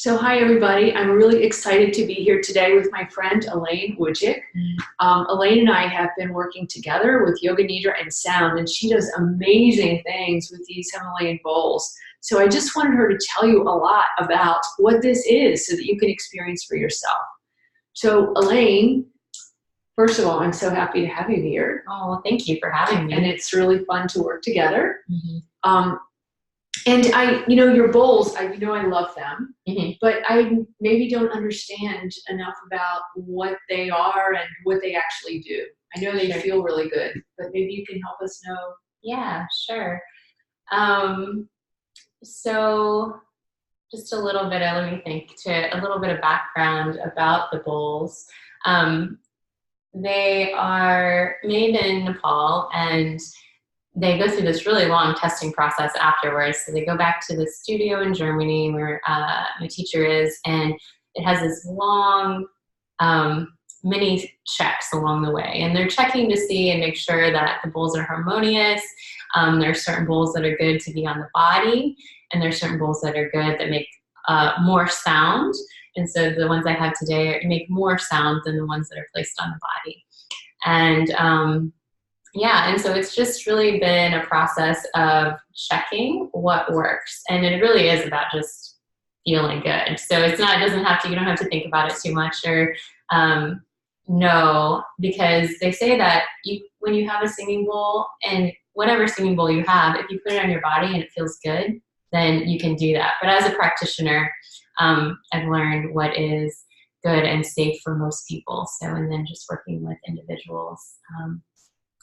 So hi everybody, I'm really excited to be here today with my friend Elaine. Elaine and I have been working together with Yoga Nidra and Sound, and she does amazing things with these Himalayan bowls. So I just wanted her to tell you a lot about what this is so that you can experience for yourself. So Elaine, first of all, I'm so happy to have you here. Oh, well, thank you for having me. And it's really fun to work together. And your bowls, I love them, but I maybe don't understand enough about what they are and what they actually do. I know they feel really good, but maybe you can help us know. Yeah, sure. So just a little bit, let me think, to a little bit of background about the bowls. They are made in Nepal, and they go through this really long testing process afterwards. So they go back to the studio in Germany where my teacher is, and it has this long many checks along the way. And they're checking to see and make sure that the bowls are harmonious. There are certain bowls that are good to be on the body, and there are certain bowls that are good that make more sound. And so the ones I have today make more sound than the ones that are placed on the body. And and so it's just really been a process of checking what works. And it really is about just feeling good. So you don't have to think about it too much or know, because they say that when you have a singing bowl, and whatever singing bowl you have, if you put it on your body and it feels good, then you can do that. But as a practitioner, I've learned what is good and safe for most people. So, and then just working with individuals.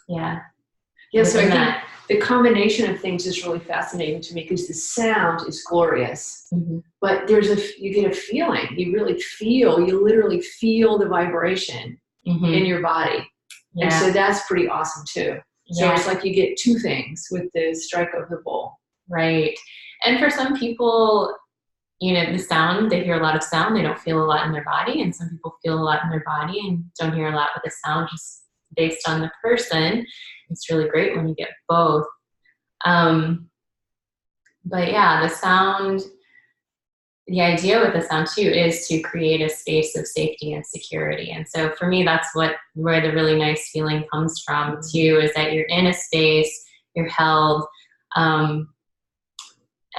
So I think the combination of things is really fascinating to me because the sound is glorious, but you get a feeling. You literally feel the vibration in your body. Yeah. And so that's pretty awesome too. So it's like you get two things with the strike of the bowl. Right. And for some people, the sound, they hear a lot of sound, they don't feel a lot in their body. And some people feel a lot in their body and don't hear a lot with the sound, just based on the person. It's really great when you get both. But yeah, the idea with the sound too is to create a space of safety and security. And so for me, that's where the really nice feeling comes from too, is that you're in a space, you're held.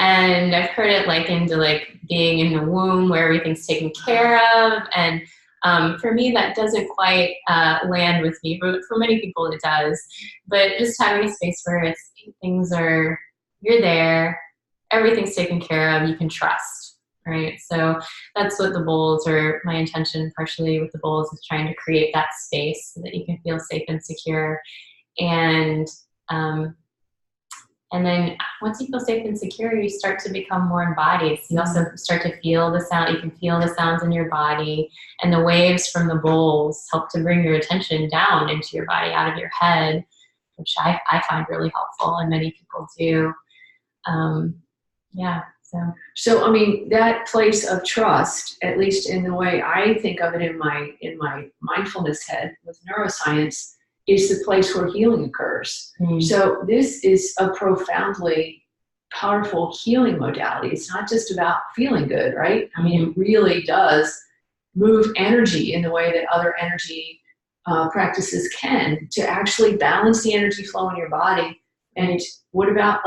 And I've heard it likened to being in the womb where everything's taken care of. And for me, that doesn't quite land with me, but for many people it does. But just having a space where you're there, everything's taken care of, you can trust, right? So that's what the bowls are. My intention partially with the bowls is trying to create that space so that you can feel safe and secure. And then once you feel safe and secure, you start to become more embodied. So you also start to feel the sound. You can feel the sounds in your body, and the waves from the bowls help to bring your attention down into your body, out of your head, which I find really helpful, and many people do. So I mean, that place of trust, at least in the way I think of it in my mindfulness head with neuroscience, is the place where healing occurs. So this is a profoundly powerful healing modality. It's not just about feeling good, right? I mean, it really does move energy in the way that other energy practices can, to actually balance the energy flow in your body. And what about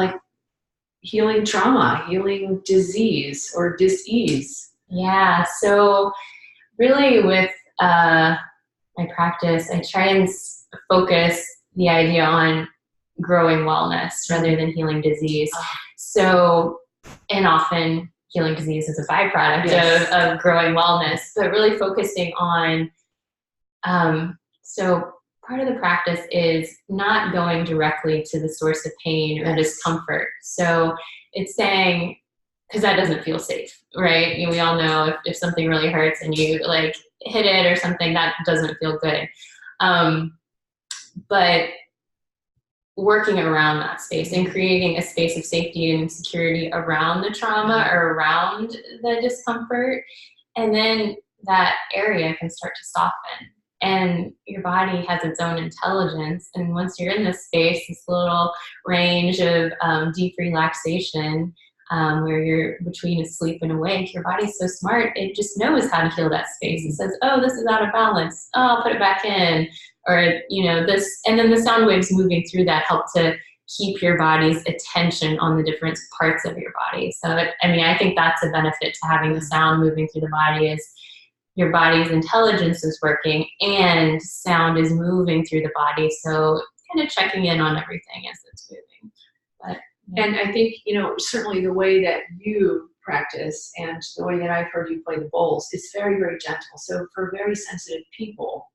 healing trauma, healing disease or dis-ease? Yeah, so really with my practice, I try and focus the idea on growing wellness rather than healing disease. So, and often healing disease is a byproduct of growing wellness, but really focusing on, so part of the practice is not going directly to the source of pain or discomfort. So it's saying, because that doesn't feel safe, right? We all know if something really hurts and you hit it or something, that doesn't feel good. But working around that space and creating a space of safety and security around the trauma or around the discomfort, and then that area can start to soften. And your body has its own intelligence. And once you're in this space, this little range of deep relaxation, where you're between asleep and awake, your body's so smart, it just knows how to heal that space. It says, oh, this is out of balance. Oh, I'll put it back in. Or, this, and then the sound waves moving through that help to keep your body's attention on the different parts of your body. So, I think that's a benefit to having the sound moving through the body is your body's intelligence is working and sound is moving through the body. So kind of checking in on everything as it's moving. But, yeah. And I think, certainly the way that you practice and the way that I've heard you play the bowls is very, very gentle. So for very sensitive people,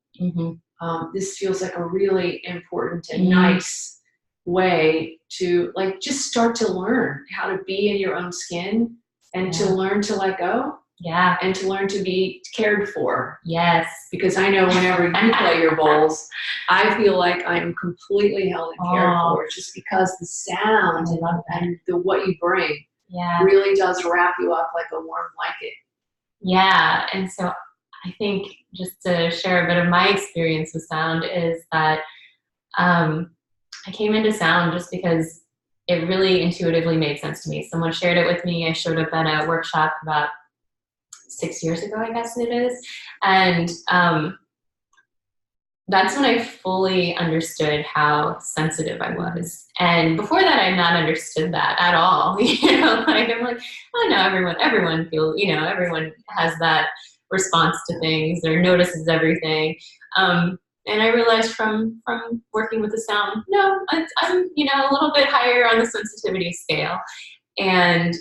this feels like a really important and nice way to just start to learn how to be in your own skin and to learn to let go. Yeah. And to learn to be cared for. Yes. Because I know whenever you play your bowls, I feel like I'm completely held and cared for just because the sound and what you bring really does wrap you up like a warm blanket. Yeah. And so I think just to share a bit of my experience with sound is that I came into sound just because it really intuitively made sense to me. Someone shared it with me. I showed up at a workshop about 6 years ago, I guess it is. And that's when I fully understood how sensitive I was. And before that, I had not understood that at all. I'm like, oh no, everyone feels, everyone has that response to things or notices everything. And I realized from working with the sound, no, I'm, a little bit higher on the sensitivity scale. And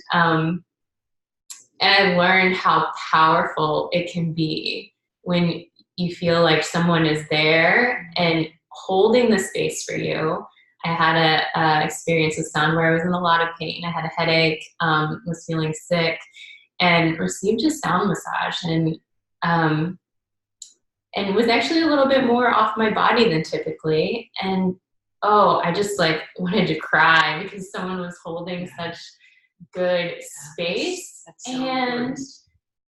I've learned how powerful it can be when you feel like someone is there and holding the space for you. I had a experience with sound where I was in a lot of pain. I had a headache, was feeling sick, and received a sound massage, and was actually a little bit more off my body than typically. And I just wanted to cry because someone was holding such good space. That's so important.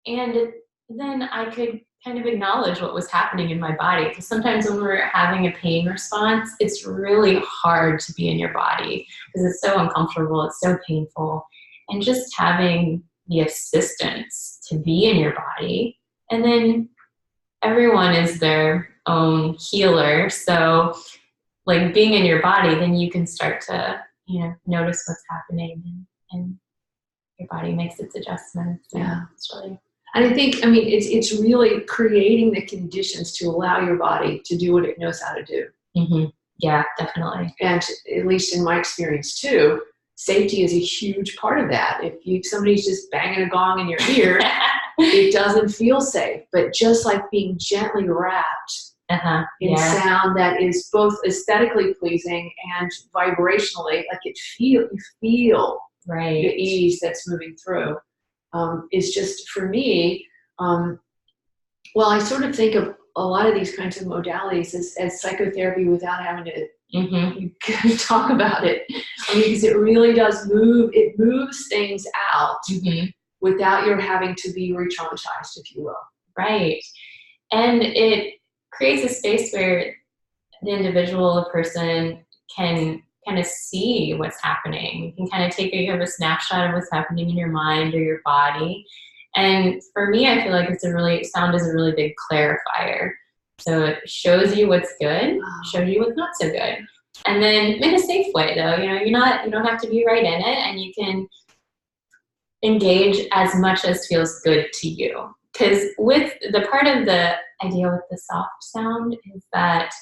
And then I could kind of acknowledge what was happening in my body, because sometimes when we're having a pain response, it's really hard to be in your body because it's so uncomfortable, it's so painful. And just having the assistance to be in your body, and then everyone is their own healer, so being in your body, then you can start to notice what's happening, and your body makes its adjustments. Yeah, it's really. And I think, it's really creating the conditions to allow your body to do what it knows how to do. Mm-hmm. Yeah, definitely. And at least in my experience too, safety is a huge part of that. If somebody's just banging a gong in your ear, it doesn't feel safe. But just like being gently wrapped in sound that is both aesthetically pleasing and vibrationally, you feel right. the ease that's moving through, is just, for me, I sort of think of a lot of these kinds of modalities as psychotherapy without having to talk about it. Because it really does it moves things out without your having to be re-traumatized, if you will. Right. And it creates a space where the individual, the person, can kind of see what's happening. You can kind of take a snapshot of what's happening in your mind or your body. And for me, I feel like sound is a really big clarifier. So it shows you what's good, shows you what's not so good. And then in a safe way though, you don't have to be right in it, and you can engage as much as feels good to you. Because with the part of the idea with the soft sound is that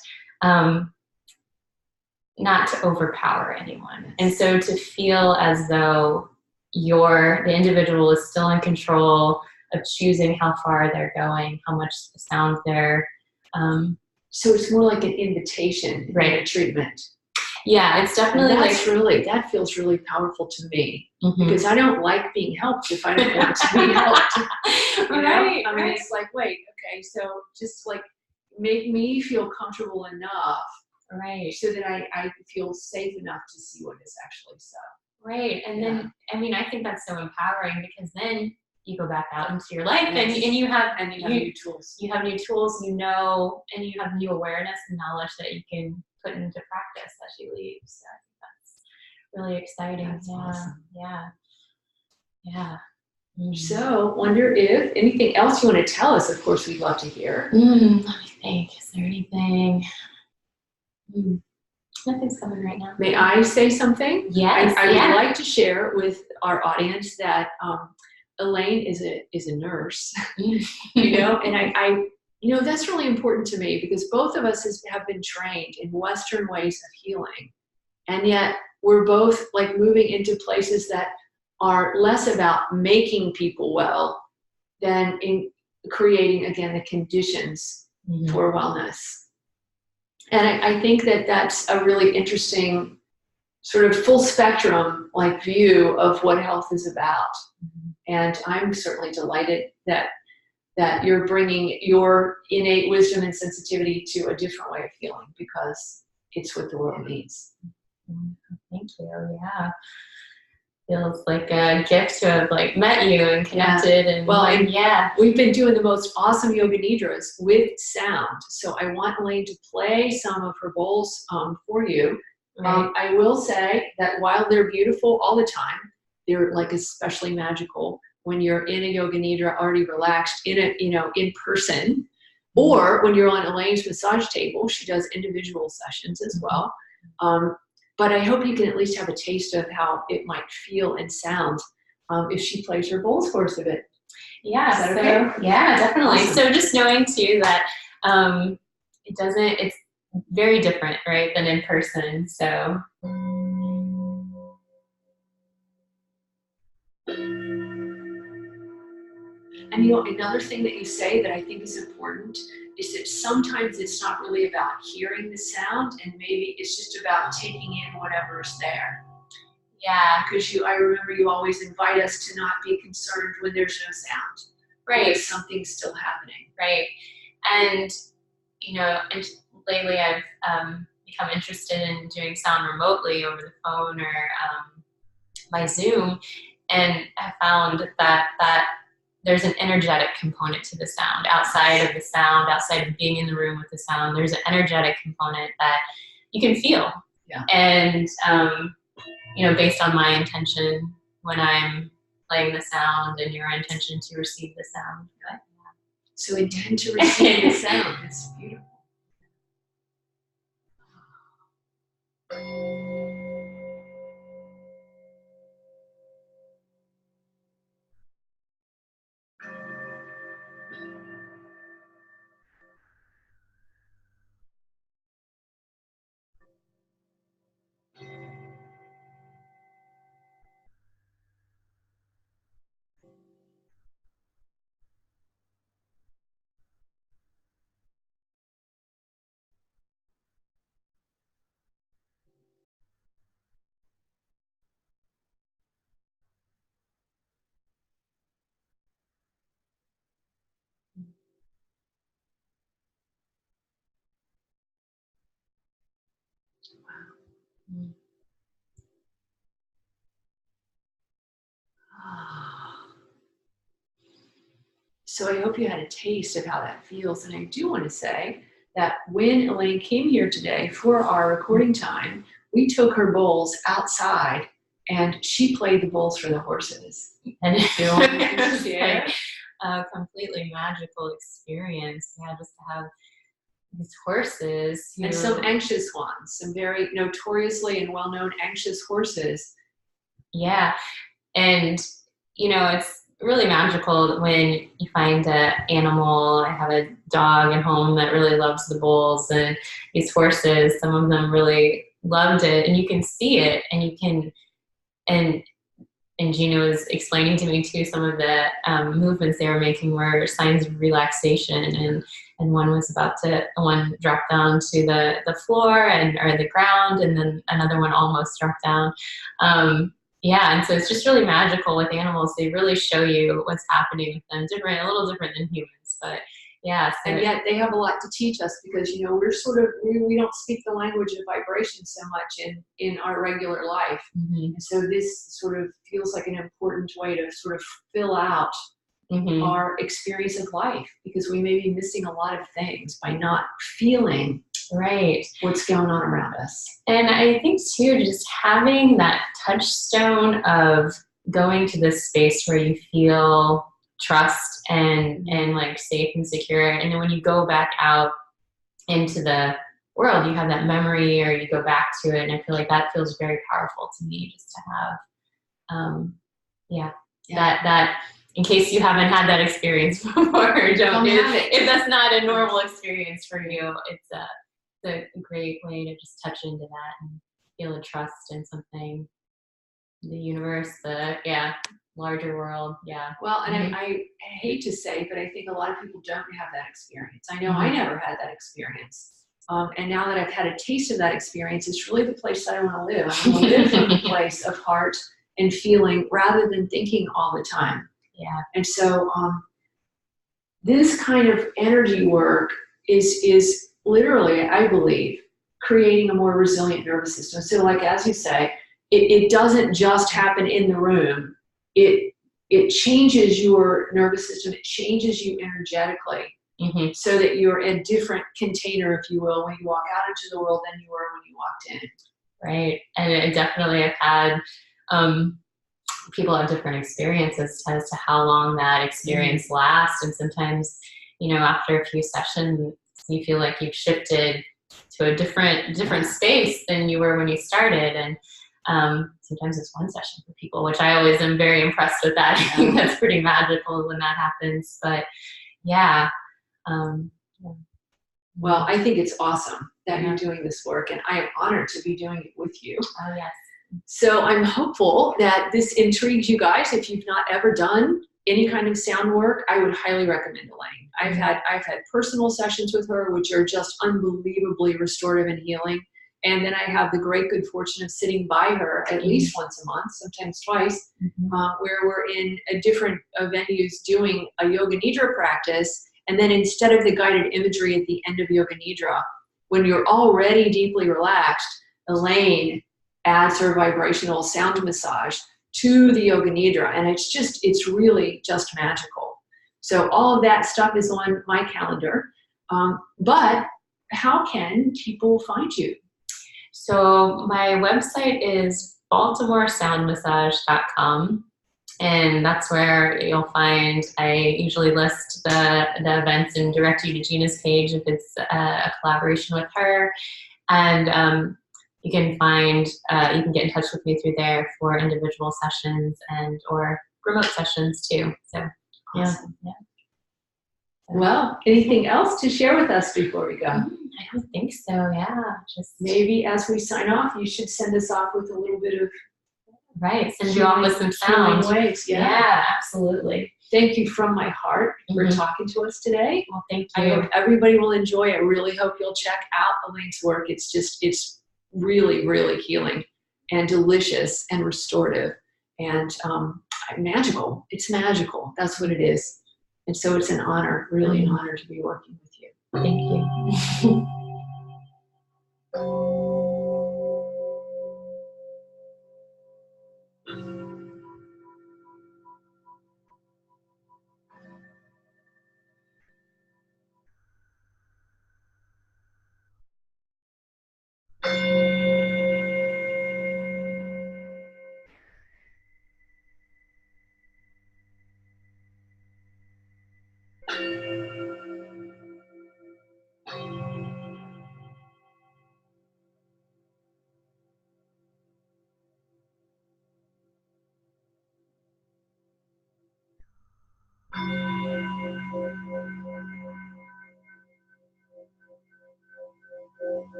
not to overpower anyone. And so to feel as though the individual is still in control of choosing how far they're going, how much sound they're. So it's more like an invitation than a treatment. Yeah, it's definitely that feels really powerful to me, because I don't like being helped if I don't want to be helped. Right. It's like, wait, okay, so just make me feel comfortable enough, right, so that I feel safe enough to see what is actually so. Right, and then I think that's so empowering, because then you go back out into your life, and you have new tools. You have new tools, and you have new awareness and knowledge that you can put into practice as you leave. So I think that's really exciting. That's awesome. Yeah. Yeah. So, wonder if anything else you want to tell us. Of course, we'd love to hear. Let me think. Is there anything? Nothing's coming right now. May I say something? Yes. I would like to share with our audience that Elaine is a nurse, and I that's really important to me because both of us have been trained in Western ways of healing, and yet we're both like moving into places that are less about making people well than in creating, again, the conditions for wellness. And I think that that's a really interesting sort of full spectrum like view of what health is about. And I'm certainly delighted that you're bringing your innate wisdom and sensitivity to a different way of healing because it's what the world needs. Thank you. Yeah. Feels like a gift to have like met you and connected. And we've been doing the most awesome yoga nidras with sound. So I want Elaine to play some of her bowls for you. Right. I will say that while they're beautiful all the time, they're like especially magical when you're in a yoga nidra already relaxed in person, or when you're on Elaine's massage table. She does individual sessions as well. But I hope you can at least have a taste of how it might feel and sound if she plays her bowls for us a bit. Yeah. Is that okay? Yeah, definitely. Awesome. So just knowing too that it's very different, right, than in person. So. And another thing that you say that I think is important is that sometimes it's not really about hearing the sound, and maybe it's just about taking in whatever's there. Yeah. Because I remember you always invite us to not be concerned when there's no sound. Right. Because something's still happening. Right. And, and lately I've become interested in doing sound remotely over the phone or by Zoom. And I found that there's an energetic component to the sound. Outside of the sound, outside of being in the room with the sound, there's an energetic component that you can feel. Yeah. And, based on my intention when I'm playing the sound and your intention to receive the sound. Right? So intend to receive the sound. It's beautiful. So I hope you had a taste of how that feels. And I do want to say that when Elaine came here today for our recording time, we took her bowls outside and she played the bowls for the horses. And it was like a completely magical experience. Yeah, just to have these horses. And some anxious ones, some very notoriously and well-known anxious horses. Yeah. And, it's really magical when you find an animal. I have a dog at home that really loves the bowls, and these horses, some of them really loved it, and you can see it, and you can, and Gina was explaining to me too, some of the movements they were making were signs of relaxation, and one dropped down to the floor or the ground, and then another one almost dropped down. And so it's just really magical with animals. They really show you what's happening with them, a little different than humans, but yeah. So and yet they have a lot to teach us because, we're we don't speak the language of vibration so much in our regular life. And so this sort of feels like an important way to sort of fill out our experience of life, because we may be missing a lot of things by not feeling what's going on around us. And I think too, just having that touchstone of going to this space where you feel trust and like safe and secure. And then when you go back out into the world, you have that memory or you go back to it. And I feel like that feels very powerful to me, just to have, that in case you haven't had that experience before, if that's not a normal experience for you, it's a great way to just touch into that and feel a trust in something, the universe, larger world. Yeah. Well, and I hate to say, but I think a lot of people don't have that experience. I know I never had that experience. And now that I've had a taste of that experience, it's really the place that I want to live. I want to live from a place of heart and feeling rather than thinking all the time. Yeah. And so this kind of energy work is literally, I believe, creating a more resilient nervous system. So like, as you say, it doesn't just happen in the room. It changes your nervous system. It changes you energetically, so that you're a different container, if you will, when you walk out into the world than you were when you walked in. Right. And I definitely have had people have different experiences as to how long that experience lasts. And sometimes, after a few sessions, you feel like you've shifted to a different space than you were when you started. And sometimes it's one session for people, which I always am very impressed with that. I think that's pretty magical when that happens. But yeah. Well, I think it's awesome that you're doing this work, and I am honored to be doing it with you. Oh, yes. So I'm hopeful that this intrigues you guys. If you've not ever done any kind of sound work, I would highly recommend Elaine. I've had personal sessions with her, which are just unbelievably restorative and healing. And then I have the great good fortune of sitting by her at least once a month, sometimes twice, where we're in different venues doing a yoga nidra practice. And then instead of the guided imagery at the end of yoga nidra, when you're already deeply relaxed, Elaine adds her vibrational sound massage to the yoga nidra. And it's really just magical. So all of that stuff is on my calendar. But how can people find you? So my website is baltimoresoundmassage.com. And that's where you'll find, I usually list the events and direct you to Gina's page if it's a collaboration with her. And you can get in touch with me through there for individual sessions or remote sessions too. So, awesome. Yeah. Well, anything else to share with us before we go? I don't think so. Yeah. Just maybe as we sign off, you should send us off with a little bit of send you off with some sound waves. Yeah, absolutely. Thank you from my heart for talking to us today. Well, thank you. I hope everybody will enjoy it. I really hope you'll check out Elaine's work. It's really, really healing and delicious and restorative and magical. It's magical. That's what it is. And so it's an honor, really an honor to be working with you. Thank you.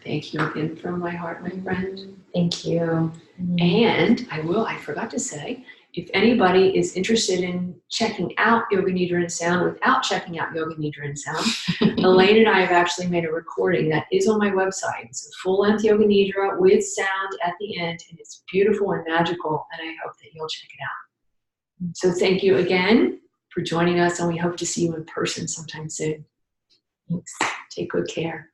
Thank you again from my heart, my friend. Thank you. And I forgot to say, if anybody is interested in checking out Yoga Nidra and Sound without checking out Yoga Nidra and Sound, Elaine and I have actually made a recording that is on my website. It's a full-length Yoga Nidra with sound at the end, and it's beautiful and magical, and I hope that you'll check it out. So thank you again for joining us, and we hope to see you in person sometime soon. Thanks. Take good care.